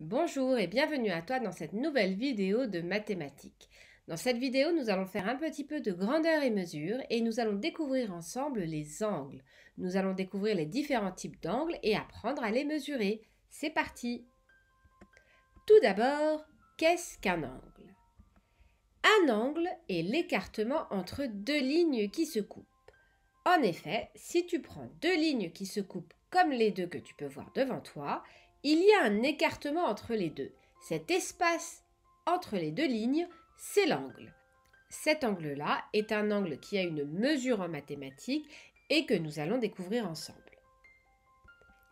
Bonjour et bienvenue à toi dans cette nouvelle vidéo de mathématiques. Dans cette vidéo, nous allons faire un petit peu de grandeur et mesure et nous allons découvrir ensemble les angles. Nous allons découvrir les différents types d'angles et apprendre à les mesurer. C'est parti! Tout d'abord, qu'est-ce qu'un angle? Un angle est l'écartement entre deux lignes qui se coupent. En effet, si tu prends deux lignes qui se coupent comme les deux que tu peux voir devant toi, il y a un écartement entre les deux. Cet espace entre les deux lignes, c'est l'angle. Cet angle-là est un angle qui a une mesure en mathématiques et que nous allons découvrir ensemble.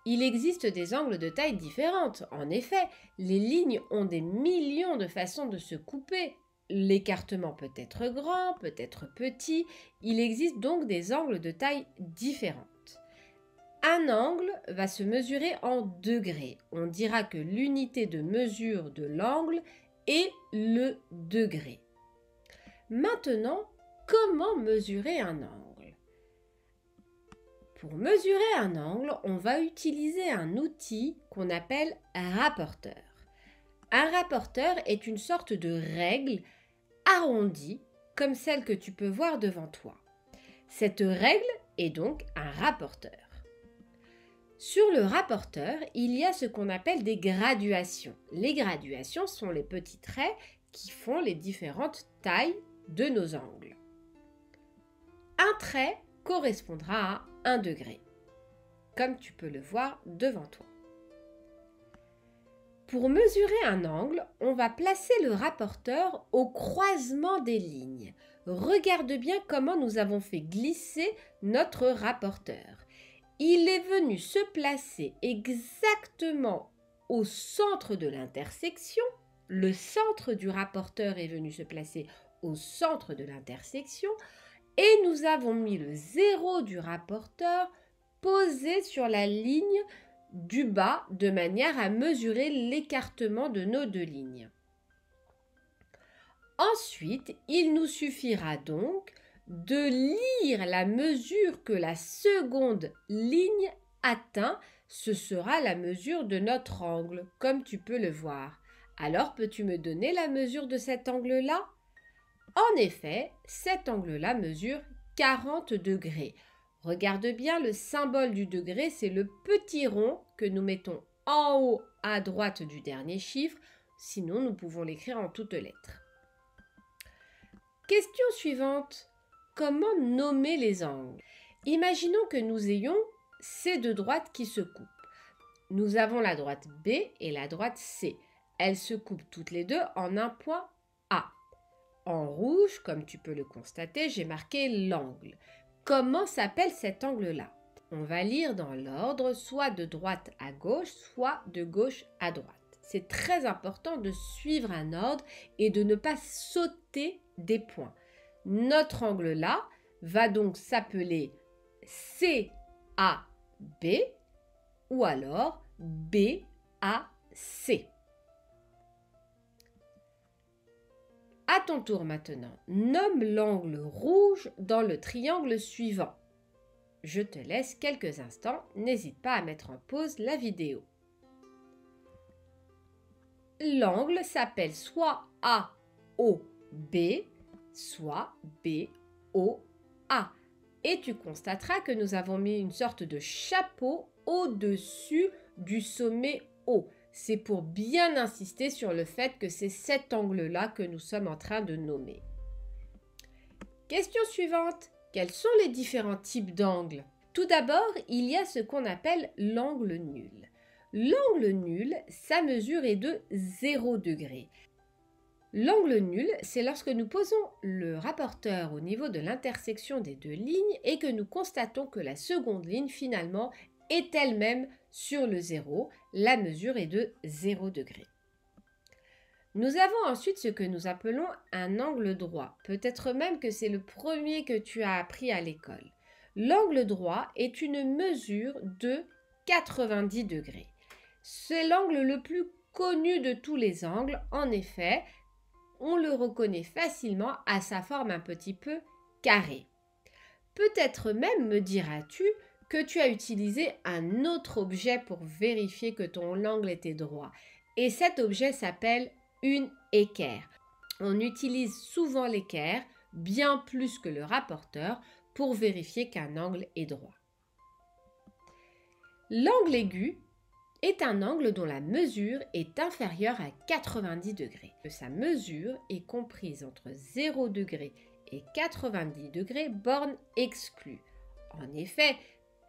Il existe des angles de taille différentes. En effet, les lignes ont des millions de façons de se couper. L'écartement peut être grand, peut être petit. Il existe donc des angles de taille différentes. Un angle va se mesurer en degrés. On dira que l'unité de mesure de l'angle est le degré. Maintenant, comment mesurer un angle? Pour mesurer un angle, on va utiliser un outil qu'on appelle un rapporteur. Un rapporteur est une sorte de règle arrondie, comme celle que tu peux voir devant toi. Cette règle est donc un rapporteur. Sur le rapporteur, il y a ce qu'on appelle des graduations. Les graduations sont les petits traits qui font les différentes tailles de nos angles. Un trait correspondra à 1 degré, comme tu peux le voir devant toi. Pour mesurer un angle, on va placer le rapporteur au croisement des lignes. Regarde bien comment nous avons fait glisser notre rapporteur. Il est venu se placer exactement au centre de l'intersection. Le centre du rapporteur est venu se placer au centre de l'intersection et nous avons mis le zéro du rapporteur posé sur la ligne du bas de manière à mesurer l'écartement de nos deux lignes. Ensuite, il nous suffira donc de lire la mesure que la seconde ligne atteint. Ce sera la mesure de notre angle, comme tu peux le voir. Alors, peux-tu me donner la mesure de cet angle-là? En effet, cet angle-là mesure 40 degrés. Regarde bien, le symbole du degré, c'est le petit rond que nous mettons en haut à droite du dernier chiffre. Sinon, nous pouvons l'écrire en toutes lettres. Question suivante. Comment nommer les angles? Imaginons que nous ayons ces deux droites qui se coupent. Nous avons la droite B et la droite C. Elles se coupent toutes les deux en un point A. En rouge, comme tu peux le constater, j'ai marqué l'angle. Comment s'appelle cet angle-là? On va lire dans l'ordre, soit de droite à gauche, soit de gauche à droite. C'est très important de suivre un ordre et de ne pas sauter des points. Notre angle-là va donc s'appeler CAB ou alors BAC. À ton tour maintenant, nomme l'angle rouge dans le triangle suivant. Je te laisse quelques instants, n'hésite pas à mettre en pause la vidéo. L'angle s'appelle soit AOB, soit BOA. Et tu constateras que nous avons mis une sorte de chapeau au-dessus du sommet O. C'est pour bien insister sur le fait que c'est cet angle-là que nous sommes en train de nommer. Question suivante. Quels sont les différents types d'angles? Tout d'abord, il y a ce qu'on appelle l'angle nul. L'angle nul, sa mesure est de 0 degré. L'angle nul, c'est lorsque nous posons le rapporteur au niveau de l'intersection des deux lignes et que nous constatons que la seconde ligne, finalement, est elle-même sur le zéro. La mesure est de 0 degré. Nous avons ensuite ce que nous appelons un angle droit. Peut-être même que c'est le premier que tu as appris à l'école. L'angle droit est une mesure de 90 degrés. C'est l'angle le plus connu de tous les angles. En effet, on le reconnaît facilement à sa forme un petit peu carrée. Peut-être même me diras-tu que tu as utilisé un autre objet pour vérifier que ton angle était droit. Et cet objet s'appelle une équerre. On utilise souvent l'équerre, bien plus que le rapporteur, pour vérifier qu'un angle est droit. L'angle aigu est un angle dont la mesure est inférieure à 90 degrés. Sa mesure est comprise entre 0 degré et 90 degrés, borne exclue. En effet,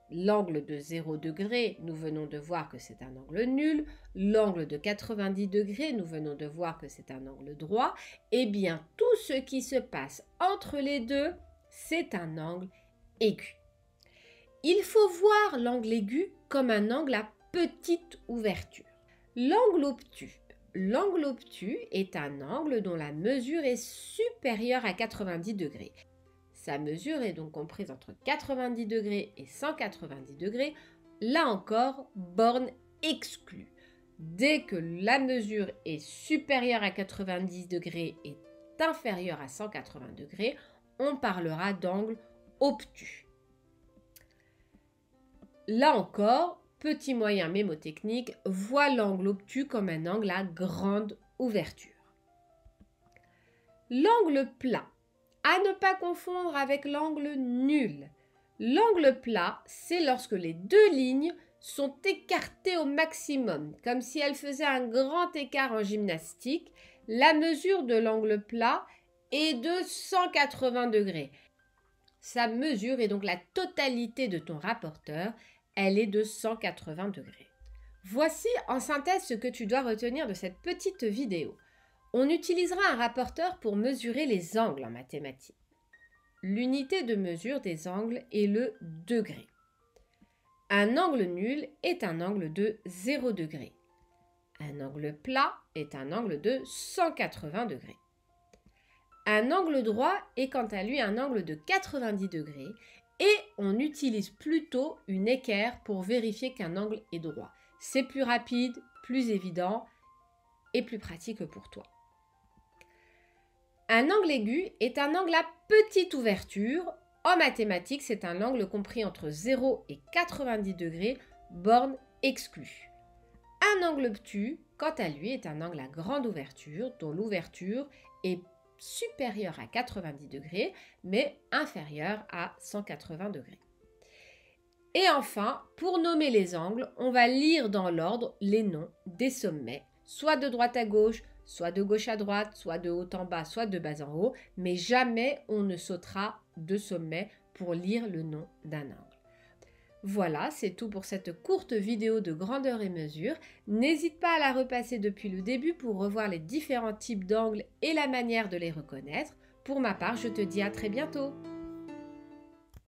l'angle de 0 degré, nous venons de voir que c'est un angle nul. L'angle de 90 degrés, nous venons de voir que c'est un angle droit. Eh bien, tout ce qui se passe entre les deux, c'est un angle aigu. Il faut voir l'angle aigu comme un angle à petite ouverture. L'angle obtus. L'angle obtus est un angle dont la mesure est supérieure à 90 degrés. Sa mesure est donc comprise entre 90 degrés et 190 degrés. Là encore, borne exclue. Dès que la mesure est supérieure à 90 degrés et inférieure à 180 degrés, on parlera d'angle obtus. Là encore, petit moyen mémotechnique, vois l'angle obtus comme un angle à grande ouverture. L'angle plat. À ne pas confondre avec l'angle nul. L'angle plat, c'est lorsque les deux lignes sont écartées au maximum, comme si elles faisaient un grand écart en gymnastique. La mesure de l'angle plat est de 180 degrés. Sa mesure est donc la totalité de ton rapporteur, elle est de 180 degrés. Voici en synthèse ce que tu dois retenir de cette petite vidéo. On utilisera un rapporteur pour mesurer les angles en mathématiques. L'unité de mesure des angles est le degré. Un angle nul est un angle de 0 degré. Un angle plat est un angle de 180 degrés. Un angle droit est quant à lui un angle de 90 degrés et on utilise plutôt une équerre pour vérifier qu'un angle est droit. C'est plus rapide, plus évident et plus pratique pour toi. Un angle aigu est un angle à petite ouverture. En mathématiques, c'est un angle compris entre 0 et 90 degrés, borne exclue. Un angle obtus, quant à lui, est un angle à grande ouverture, dont l'ouverture est supérieure à 90 degrés, mais inférieure à 180 degrés. Et enfin, pour nommer les angles, on va lire dans l'ordre les noms des sommets, soit de droite à gauche, soit de gauche à droite, soit de haut en bas, soit de bas en haut, mais jamais on ne sautera de sommet pour lire le nom d'un angle. Voilà, c'est tout pour cette courte vidéo de grandeur et mesure. N'hésite pas à la repasser depuis le début pour revoir les différents types d'angles et la manière de les reconnaître. Pour ma part, je te dis à très bientôt.